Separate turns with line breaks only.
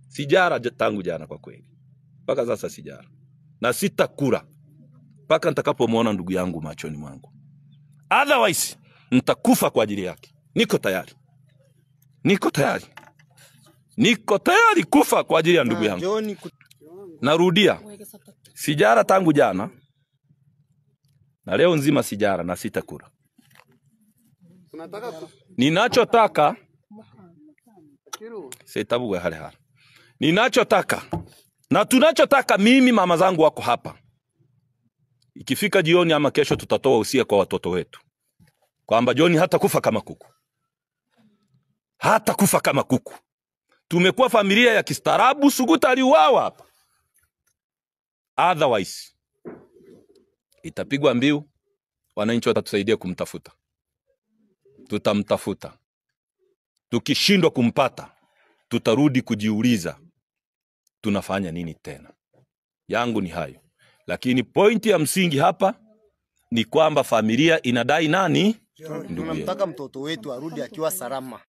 Sijara tangu jana kwa kweli. Mpaka sasa sijara. Na sitakula mpaka nitakapomwona ndugu yangu machoni mwangu. Otherwise nitakufa kwa ajili yake. Niko tayari. Niko tayari kufa kwa ajili ya ndugu yangu. Narudia. Sijara tangu jana. Na leo nzima sijara na sitakula. Ninachotaka sitabuwe hale. Ninachotaka na tunachotaka mimi mama zangu wako hapa. Ikifika jioni ama kesho tutatoa usia kwa watoto wetu. Kwamba John hata kufa kama kuku. Hata kufa kama kuku. Tumekuwa familia ya kistaarabu, Suguta aliuawa hapa. Otherwise itapigwa mbiu, wananchi watatusaidia kumtafuta. Tutamtafuta. Tukishindwa kumpata, tutarudi kujiuliza tunafanya nini tena. Yangu ni hayo. Lakini pointi ya msingi hapa ni kwamba familia inadai nani?
Tunamtaka mtoto wetu arudi akiwa salama.